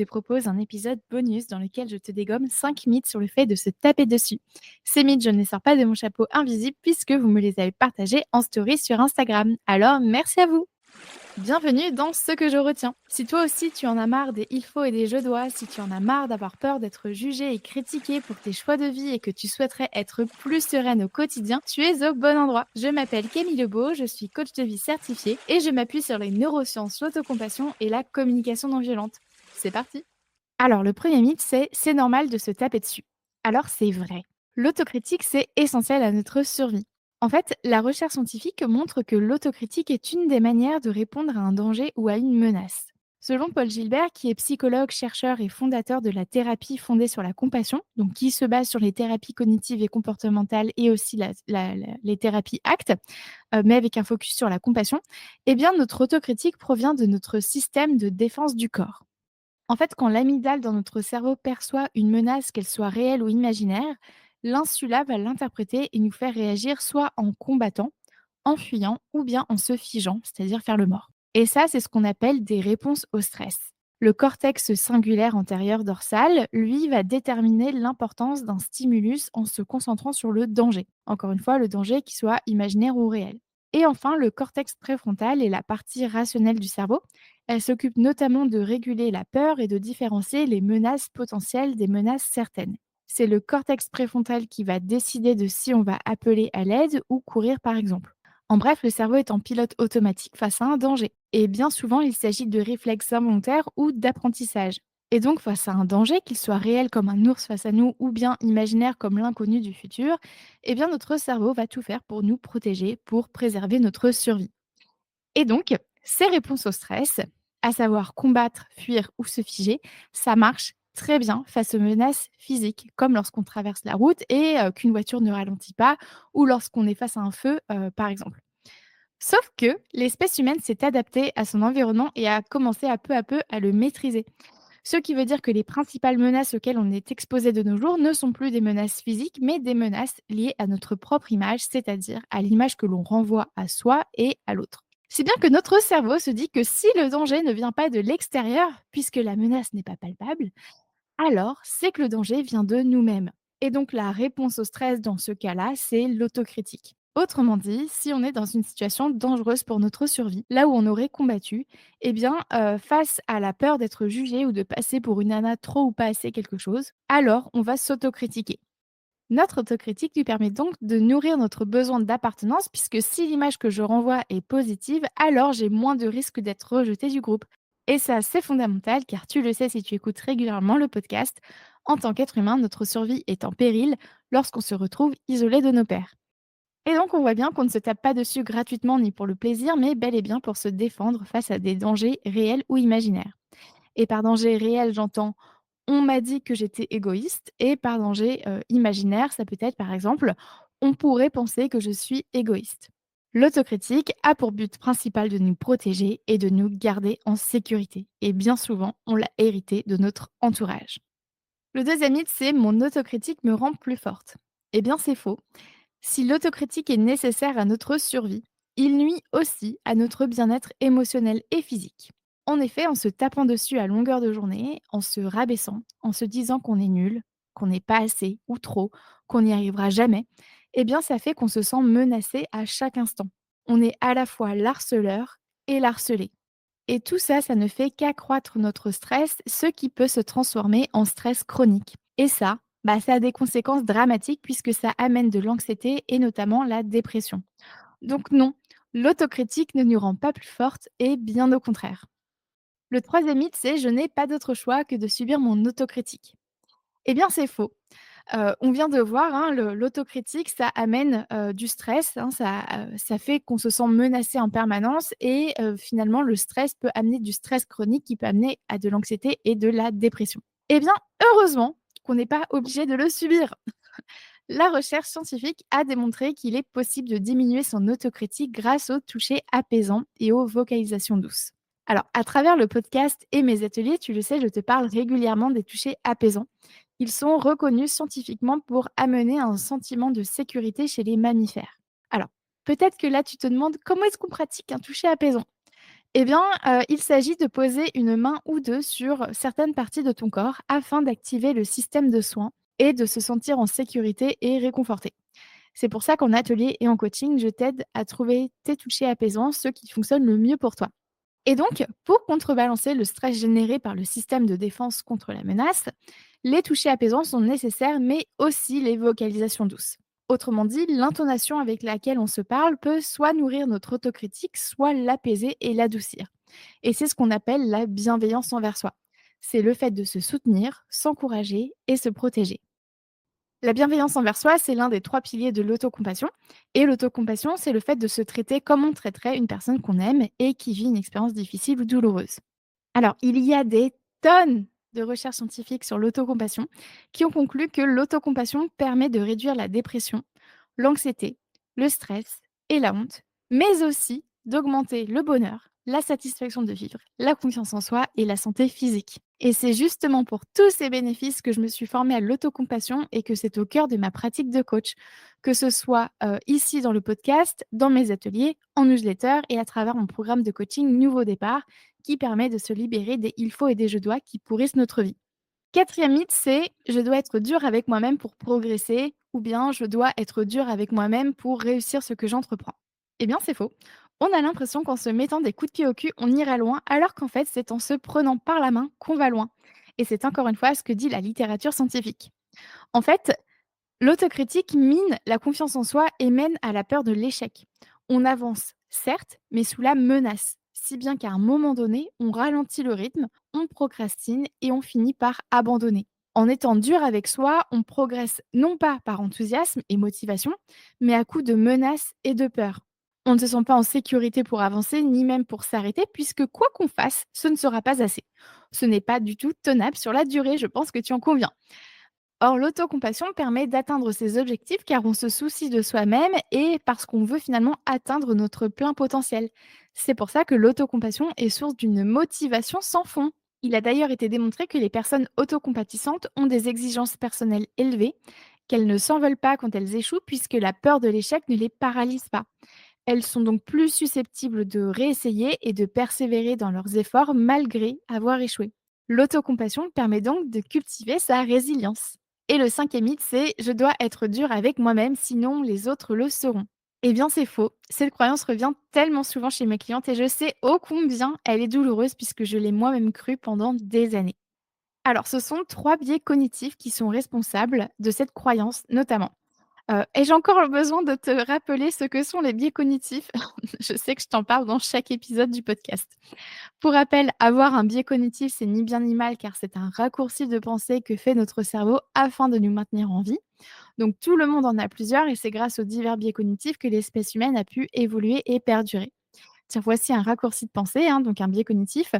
te propose un épisode bonus dans lequel je te dégomme 5 mythes sur le fait de se taper dessus. Ces mythes, je ne les sors pas de mon chapeau invisible puisque vous me les avez partagés en story sur Instagram. Alors, merci à vous. Bienvenue dans Ce que je retiens. Si toi aussi tu en as marre des il faut et des je dois, si tu en as marre d'avoir peur d'être jugée et critiquée pour tes choix de vie et que tu souhaiterais être plus sereine au quotidien, tu es au bon endroit. Je m'appelle Camille Lebeau, je suis coach de vie certifiée et je m'appuie sur les neurosciences, l'autocompassion et la communication non violente. C'est parti. Alors le premier mythe c'est normal de se taper dessus. Alors c'est vrai. L'autocritique c'est essentiel à notre survie. En fait, la recherche scientifique montre que l'autocritique est une des manières de répondre à un danger ou à une menace. Selon Paul Gilbert, qui est psychologue, chercheur et fondateur de la thérapie fondée sur la compassion, donc qui se base sur les thérapies cognitives et comportementales et aussi les thérapies ACT, mais avec un focus sur la compassion, eh bien notre autocritique provient de notre système de défense du corps. En fait, quand l'amygdale dans notre cerveau perçoit une menace, qu'elle soit réelle ou imaginaire, l'insula va l'interpréter et nous faire réagir soit en combattant, en fuyant ou bien en se figeant, c'est-à-dire faire le mort. Et ça, c'est ce qu'on appelle des réponses au stress. Le cortex singulaire antérieur dorsal, lui, va déterminer l'importance d'un stimulus en se concentrant sur le danger. Encore une fois, le danger qui soit imaginaire ou réel. Et enfin, le cortex préfrontal est la partie rationnelle du cerveau. Elle s'occupe notamment de réguler la peur et de différencier les menaces potentielles des menaces certaines. C'est le cortex préfrontal qui va décider de si on va appeler à l'aide ou courir par exemple. En bref, le cerveau est en pilote automatique face à un danger. Et bien souvent, il s'agit de réflexes involontaires ou d'apprentissage. Et donc, face à un danger, qu'il soit réel comme un ours face à nous ou bien imaginaire comme l'inconnu du futur, eh bien notre cerveau va tout faire pour nous protéger, pour préserver notre survie. Et donc, ces réponses au stress, à savoir combattre, fuir ou se figer, ça marche très bien face aux menaces physiques, comme lorsqu'on traverse la route et qu'une voiture ne ralentit pas, ou lorsqu'on est face à un feu, par exemple. Sauf que l'espèce humaine s'est adaptée à son environnement et a commencé à peu à le maîtriser. Ce qui veut dire que les principales menaces auxquelles on est exposé de nos jours ne sont plus des menaces physiques, mais des menaces liées à notre propre image, c'est-à-dire à l'image que l'on renvoie à soi et à l'autre. Si bien que notre cerveau se dit que si le danger ne vient pas de l'extérieur, puisque la menace n'est pas palpable, alors c'est que le danger vient de nous-mêmes. Et donc la réponse au stress dans ce cas-là, c'est l'autocritique. Autrement dit, si on est dans une situation dangereuse pour notre survie, là où on aurait combattu, eh bien, face à la peur d'être jugé ou de passer pour une nana trop ou pas assez quelque chose, alors on va s'autocritiquer. Notre autocritique lui permet donc de nourrir notre besoin d'appartenance, puisque si l'image que je renvoie est positive, alors j'ai moins de risques d'être rejeté du groupe. Et ça, c'est fondamental, car tu le sais si tu écoutes régulièrement le podcast, en tant qu'être humain, notre survie est en péril lorsqu'on se retrouve isolé de nos pairs. Et donc, on voit bien qu'on ne se tape pas dessus gratuitement ni pour le plaisir, mais bel et bien pour se défendre face à des dangers réels ou imaginaires. Et par danger réel, j'entends on m'a dit que j'étais égoïste et par danger, imaginaire, ça peut être par exemple, on pourrait penser que je suis égoïste. L'autocritique a pour but principal de nous protéger et de nous garder en sécurité et bien souvent, on l'a hérité de notre entourage. Le deuxième mythe, c'est «mon autocritique me rend plus forte». Eh bien, c'est faux. Si l'autocritique est nécessaire à notre survie, il nuit aussi à notre bien-être émotionnel et physique. En effet, en se tapant dessus à longueur de journée, en se rabaissant, en se disant qu'on est nul, qu'on n'est pas assez ou trop, qu'on n'y arrivera jamais, eh bien ça fait qu'on se sent menacé à chaque instant. On est à la fois l'harceleur et l'harcelé. Et tout ça, ça ne fait qu'accroître notre stress, ce qui peut se transformer en stress chronique. Et ça, ça a des conséquences dramatiques puisque ça amène de l'anxiété et notamment la dépression. Donc non, l'autocritique ne nous rend pas plus fortes et bien au contraire. Le troisième mythe, c'est je n'ai pas d'autre choix que de subir mon autocritique. Eh bien, c'est faux. On vient de voir, hein, l'autocritique, ça amène, du stress, hein, ça fait qu'on se sent menacé en permanence et finalement, le stress peut amener du stress chronique qui peut amener à de l'anxiété et de la dépression. Eh bien, heureusement qu'on n'est pas obligé de le subir. La recherche scientifique a démontré qu'il est possible de diminuer son autocritique grâce aux touchés apaisants et aux vocalisations douces. Alors, à travers le podcast et mes ateliers, tu le sais, je te parle régulièrement des touchés apaisants. Ils sont reconnus scientifiquement pour amener un sentiment de sécurité chez les mammifères. Alors, peut-être que là, tu te demandes comment est-ce qu'on pratique un toucher apaisant. Eh bien, il s'agit de poser une main ou 2 sur certaines parties de ton corps afin d'activer le système de soins et de se sentir en sécurité et réconforté. C'est pour ça qu'en atelier et en coaching, je t'aide à trouver tes touchés apaisants, ceux qui fonctionnent le mieux pour toi. Et donc, pour contrebalancer le stress généré par le système de défense contre la menace, les touchés apaisants sont nécessaires, mais aussi les vocalisations douces. Autrement dit, l'intonation avec laquelle on se parle peut soit nourrir notre autocritique, soit l'apaiser et l'adoucir. Et c'est ce qu'on appelle la bienveillance envers soi. C'est le fait de se soutenir, s'encourager et se protéger. La bienveillance envers soi, c'est l'un des 3 piliers de l'autocompassion. Et l'autocompassion, c'est le fait de se traiter comme on traiterait une personne qu'on aime et qui vit une expérience difficile ou douloureuse. Alors, il y a des tonnes de recherches scientifiques sur l'autocompassion qui ont conclu que l'autocompassion permet de réduire la dépression, l'anxiété, le stress et la honte, mais aussi d'augmenter le bonheur, la satisfaction de vivre, la confiance en soi et la santé physique. Et c'est justement pour tous ces bénéfices que je me suis formée à l'autocompassion et que c'est au cœur de ma pratique de coach, que ce soit ici dans le podcast, dans mes ateliers, en newsletter et à travers mon programme de coaching Nouveau Départ qui permet de se libérer des il faut et des je dois qui pourrissent notre vie. Quatrième mythe, c'est je dois être dur avec moi-même pour progresser ou bien je dois être dur avec moi-même pour réussir ce que j'entreprends. Eh bien, c'est faux. On a l'impression qu'en se mettant des coups de pied au cul, on ira loin, alors qu'en fait, c'est en se prenant par la main qu'on va loin. Et c'est encore une fois ce que dit la littérature scientifique. En fait, l'autocritique mine la confiance en soi et mène à la peur de l'échec. On avance, certes, mais sous la menace, si bien qu'à un moment donné, on ralentit le rythme, on procrastine et on finit par abandonner. En étant dur avec soi, on progresse non pas par enthousiasme et motivation, mais à coup de menaces et de peur. On ne se sent pas en sécurité pour avancer, ni même pour s'arrêter, puisque quoi qu'on fasse, ce ne sera pas assez. Ce n'est pas du tout tenable sur la durée, je pense que tu en conviens. Or, l'autocompassion permet d'atteindre ses objectifs car on se soucie de soi-même et parce qu'on veut finalement atteindre notre plein potentiel. C'est pour ça que l'autocompassion est source d'une motivation sans fond. Il a d'ailleurs été démontré que les personnes autocompatissantes ont des exigences personnelles élevées, qu'elles ne s'en veulent pas quand elles échouent puisque la peur de l'échec ne les paralyse pas. Elles sont donc plus susceptibles de réessayer et de persévérer dans leurs efforts malgré avoir échoué. L'autocompassion permet donc de cultiver sa résilience. Et le cinquième mythe, c'est je dois être dur avec moi-même, sinon les autres le seront. Eh bien, c'est faux. Cette croyance revient tellement souvent chez mes clientes et je sais ô combien elle est douloureuse puisque je l'ai moi-même crue pendant des années. Alors, ce sont 3 biais cognitifs qui sont responsables de cette croyance, notamment. Ai-je encore besoin de te rappeler ce que sont les biais cognitifs? Je sais que je t'en parle dans chaque épisode du podcast. Pour rappel, avoir un biais cognitif, c'est ni bien ni mal car c'est un raccourci de pensée que fait notre cerveau afin de nous maintenir en vie. Donc tout le monde en a plusieurs et c'est grâce aux divers biais cognitifs que l'espèce humaine a pu évoluer et perdurer. Tiens, voici un raccourci de pensée, hein, donc un biais cognitif.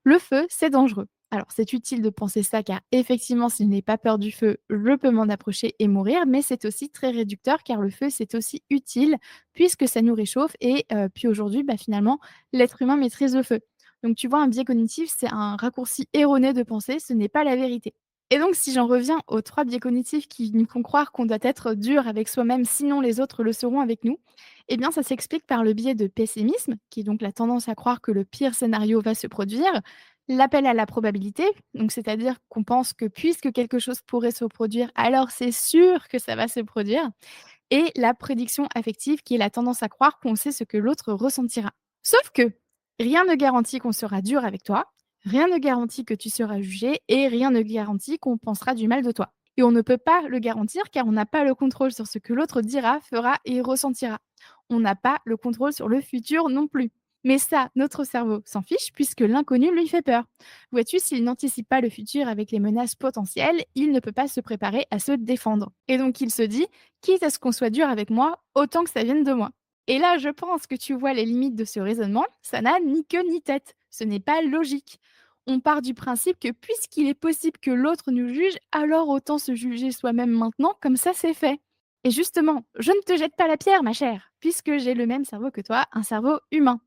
Le feu, c'est dangereux. Alors, c'est utile de penser ça car effectivement, si je n'ai pas peur du feu, je peux m'en approcher et mourir, mais c'est aussi très réducteur car le feu, c'est aussi utile puisque ça nous réchauffe et puis aujourd'hui, bah, finalement, l'être humain maîtrise le feu. Donc, tu vois, un biais cognitif, c'est un raccourci erroné de pensée, ce n'est pas la vérité. Et donc, si j'en reviens aux 3 biais cognitifs qui nous font croire qu'on doit être dur avec soi-même, sinon les autres le seront avec nous, eh bien, ça s'explique par le biais de pessimisme, qui est donc la tendance à croire que le pire scénario va se produire, l'appel à la probabilité, donc c'est-à-dire qu'on pense que puisque quelque chose pourrait se produire, alors c'est sûr que ça va se produire, et la prédiction affective, qui est la tendance à croire qu'on sait ce que l'autre ressentira. Sauf que rien ne garantit qu'on sera dur avec toi, rien ne garantit que tu seras jugé, et rien ne garantit qu'on pensera du mal de toi. Et on ne peut pas le garantir car on n'a pas le contrôle sur ce que l'autre dira, fera et ressentira. On n'a pas le contrôle sur le futur non plus. Mais ça, notre cerveau s'en fiche puisque l'inconnu lui fait peur. Vois-tu, s'il n'anticipe pas le futur avec les menaces potentielles, il ne peut pas se préparer à se défendre. Et donc il se dit, quitte à ce qu'on soit dur avec moi, autant que ça vienne de moi. Et là, je pense que tu vois les limites de ce raisonnement, ça n'a ni queue ni tête. Ce n'est pas logique. On part du principe que puisqu'il est possible que l'autre nous juge, alors autant se juger soi-même maintenant, comme ça c'est fait. Et justement, je ne te jette pas la pierre, ma chère, puisque j'ai le même cerveau que toi, un cerveau humain.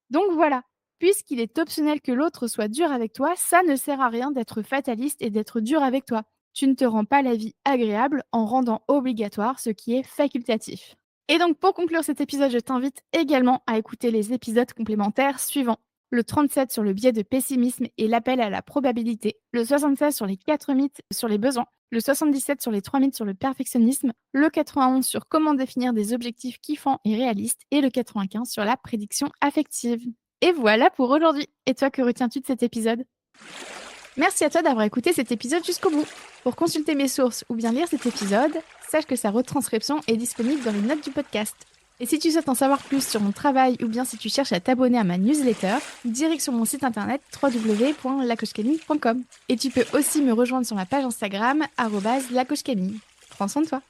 Donc voilà, puisqu'il est optionnel que l'autre soit dur avec toi, ça ne sert à rien d'être fataliste et d'être dur avec toi. Tu ne te rends pas la vie agréable en rendant obligatoire ce qui est facultatif. Et donc pour conclure cet épisode, je t'invite également à écouter les épisodes complémentaires suivants. le 37 sur le biais de pessimisme et l'appel à la probabilité, le 76 sur les 4 mythes sur les besoins, le 77 sur les 3 mythes sur le perfectionnisme, le 91 sur comment définir des objectifs kiffants et réalistes et le 95 sur la prédiction affective. Et voilà pour aujourd'hui. Et toi, que retiens-tu de cet épisode? Merci à toi d'avoir écouté cet épisode jusqu'au bout. Pour consulter mes sources ou bien lire cet épisode, sache que sa retranscription est disponible dans les notes du podcast. Et si tu souhaites en savoir plus sur mon travail ou bien si tu cherches à t'abonner à ma newsletter, direct sur mon site internet www.lacochecamille.com. Et tu peux aussi me rejoindre sur ma page Instagram @lacochecamille. Prends soin de toi.